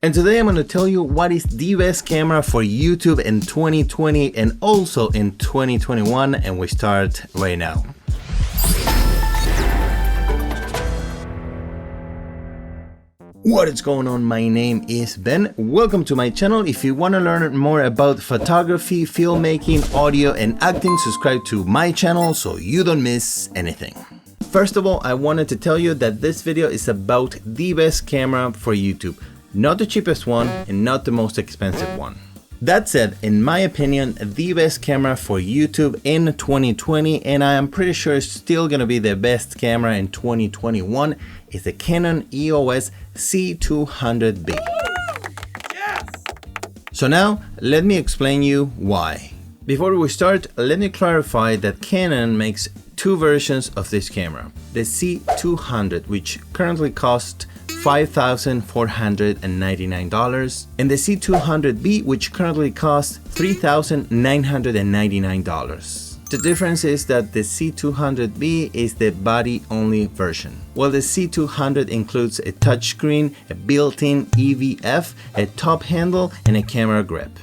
And today I'm going to tell you what is the best camera for YouTube in 2020 and also in 2021, and we start right now. What is going on? My name is Ben. Welcome to my channel. If you want to learn more about photography, filmmaking, audio, and acting, subscribe to my channel so you don't miss anything. First of all, I wanted to tell you that this video is about the best camera for YouTube. Not the cheapest one and not the most expensive one. That said, in my opinion, the best camera for YouTube in 2020, and I am pretty sure it's still gonna be the best camera in 2021, is the Canon EOS C200B. Yes! So now, let me explain you why. Before we start, let me clarify that Canon makes two versions of this camera. The C200, which currently costs $5,499, and the C200B, which currently costs $3,999. The difference is that the C200B is the body-only version, while the C200 includes a touchscreen, a built-in EVF, a top handle, and a camera grip.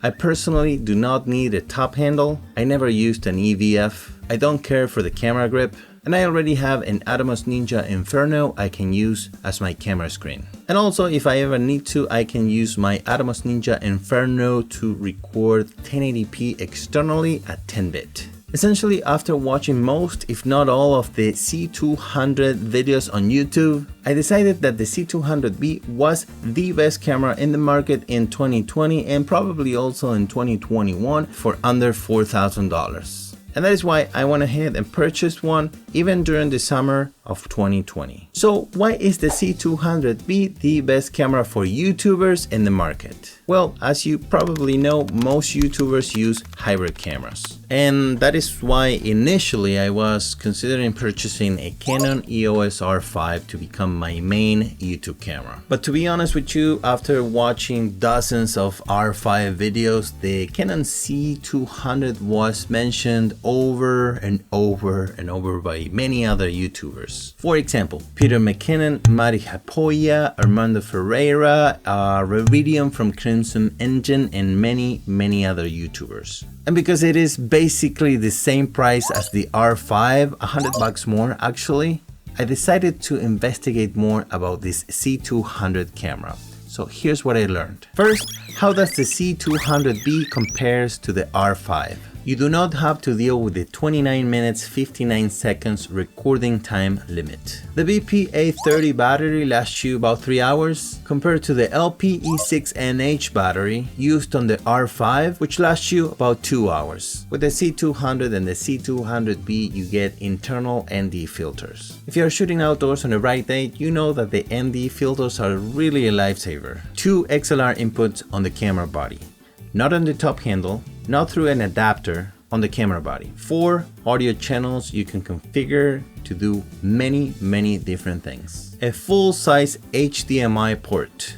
I personally do not need a top handle. I never used an EVF. I don't care for the camera grip. And I already have an Atomos Ninja Inferno I can use as my camera screen. And also, if I ever need to, I can use my Atomos Ninja Inferno to record 1080p externally at 10-bit. Essentially, after watching most, if not all, of the C200 videos on YouTube, I decided that the C200B was the best camera in the market in 2020 and probably also in 2021 for under $4,000. And that is why I went ahead and purchased one even during the summer of 2020. So why is the C200B the best camera for YouTubers in the market? Well, as you probably know, most YouTubers use hybrid cameras. And that is why initially I was considering purchasing a Canon EOS R5 to become my main YouTube camera. But to be honest with you, after watching dozens of R5 videos, the Canon C200 was mentioned over and over and over by many other YouTubers. For example, Peter McKinnon, Mari Hapoya, Armando Ferreira, Revidium from Crimson Engine, and many other YouTubers. And because it is basically the same price as the R5, $100 more actually, I decided to investigate more about this C200 camera. So here's what I learned. First, how does the C200B compares to the R5? You do not have to deal with the 29 minutes 59 seconds recording time limit. The BP-A30 battery lasts you about 3 hours compared to the LPE6NH battery used on the R5, which lasts you about 2 hours. With the C200 and the C200B, you get internal ND filters. If you are shooting outdoors on the right day, you know that the ND filters are really a lifesaver. 2 XLR inputs on the camera body. Not on the top handle, not through an adapter, on the camera body. 4 audio channels you can configure to do many different things. A full-size HDMI port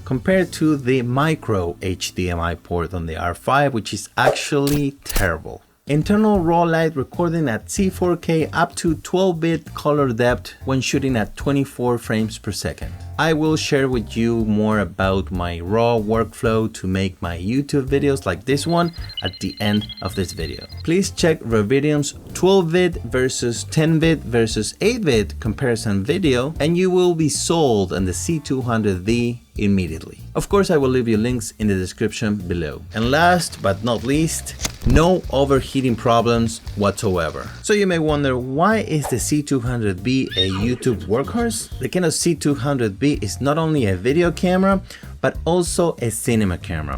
compared to the micro HDMI port on the R5, which is actually terrible. Internal raw light recording at C4K up to 12-bit color depth when shooting at 24 frames per second. I will share with you more about my raw workflow to make my YouTube videos like this one at the end of this video. Please check Revidium's 12-bit versus 10-bit versus 8-bit comparison video, and you will be sold on the C200V immediately. Of course, I will leave you links in the description below. And last but not least, no overheating problems whatsoever. So you may wonder, why is the C200B a YouTube workhorse? The Canon C200B is not only a video camera, but also a cinema camera.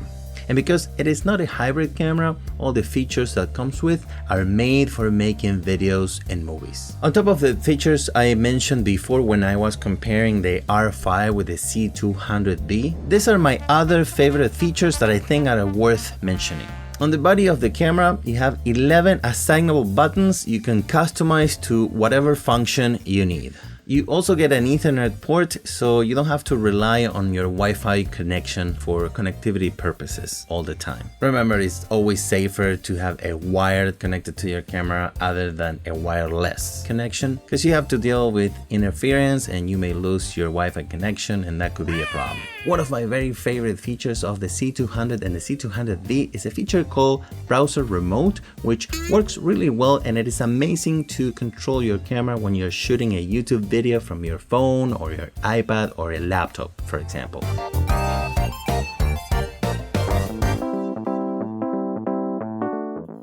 And because it is not a hybrid camera, all the features that comes with are made for making videos and movies. On top of the features I mentioned before when I was comparing the R5 with the C200B, these are my other favorite features that I think are worth mentioning. On the body of the camera, you have 11 assignable buttons you can customize to whatever function you need. You also get an Ethernet port, so you don't have to rely on your Wi-Fi connection for connectivity purposes all the time. Remember, it's always safer to have a wired connected to your camera other than a wireless connection, because you have to deal with interference and you may lose your Wi-Fi connection, and that could be a problem. One of my very favorite features of the C200 and the C200V is a feature called Browser Remote, which works really well, and it is amazing to control your camera when you're shooting a YouTube video from your phone or your iPad or a laptop, for example.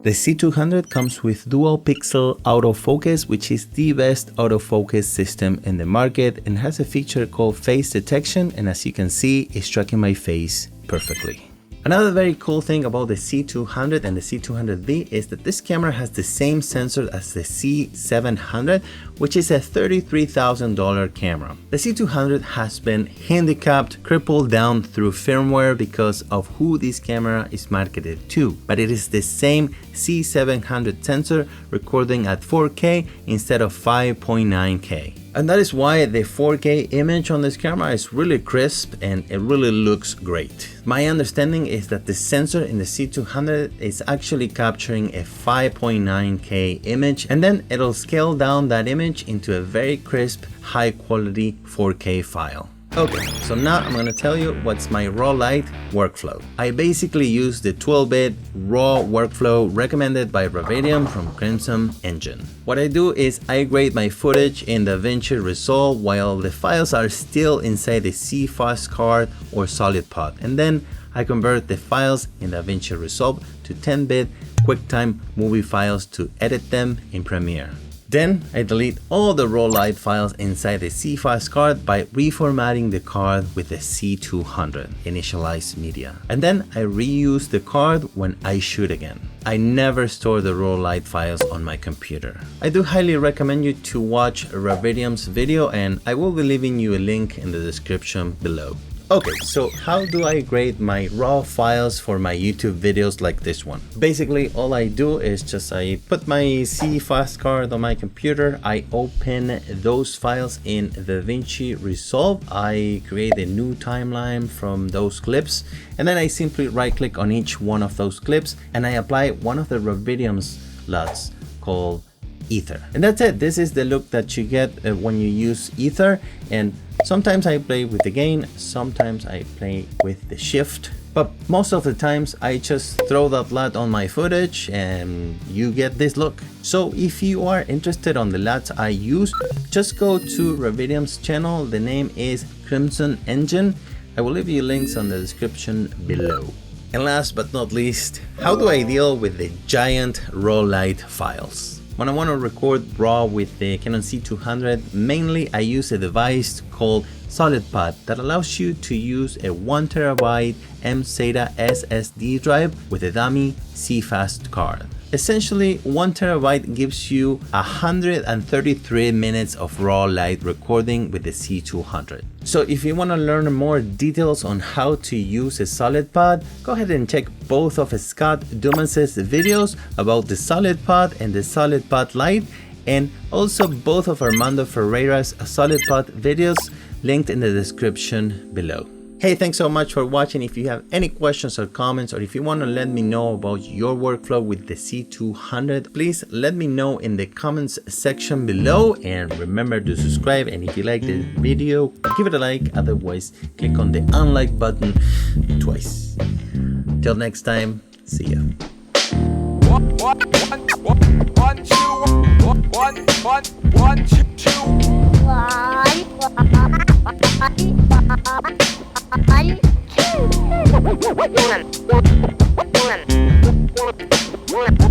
The C200 comes with dual pixel autofocus, which is the best autofocus system in the market, and has a feature called face detection, and as you can see, it's tracking my face perfectly. Another very cool thing about the C200 and the C200V is that this camera has the same sensor as the C700, which is a $33,000 camera. The C200 has been handicapped, crippled down through firmware because of who this camera is marketed to, but it is the same C700 sensor recording at 4K instead of 5.9K. And that is why the 4K image on this camera is really crisp and it really looks great. My understanding is that the sensor in the C200 is actually capturing a 5.9K image, and then it'll scale down that image into a very crisp, high quality 4K file. Okay, so now I'm gonna tell you what's my raw light workflow. I basically use the 12-bit raw workflow recommended by Ravedium from Crimson Engine. What I do is I grade my footage in DaVinci Resolve while the files are still inside the CFast card or SolidPod, and then I convert the files in DaVinci Resolve to 10-bit QuickTime movie files to edit them in Premiere. Then I delete all the raw light files inside the CFast card by reformatting the card with the C200 initialized media. And then I reuse the card when I shoot again. I never store the raw light files on my computer. I do highly recommend you to watch Ravedium's video, and I will be leaving you a link in the description below. Okay, so how do I grade my raw files for my YouTube videos like this one? Basically, all I do is just I put my CFast card on my computer, I open those files in DaVinci Resolve, I create a new timeline from those clips, and then I simply right click on each one of those clips and I apply one of the Ravedium's LUTs called Ether. And that's it. This is the look that you get when you use Ether, and sometimes I play with the gain, sometimes I play with the shift, but most of the times I just throw that LUT on my footage and you get this look. So if you are interested on the LUTs I use, just go to Ravedium's channel. The name is Crimson Engine. I will leave you links on the description below. And last but not least, how do I deal with the giant raw light files? When I want to record RAW with the Canon C200, mainly I use a device called SolidPod that allows you to use a 1TB mSATA SSD drive with a dummy CFast card. Essentially, 1 TB gives you 133 minutes of raw light recording with the C200. So if you want to learn more details on how to use a SolidPod, go ahead and check both of Scott Dumas' videos about the SolidPod and the SolidPod Lite, and also both of Armando Ferreira's SolidPod videos linked in the description below. Hey, thanks so much for watching. If you have any questions or comments, or if you want to let me know about your workflow with the C200, please let me know in the comments section below, and remember to subscribe, and if you like this video, give it a like, otherwise click on the unlike button twice. Till next time, see ya. One, two.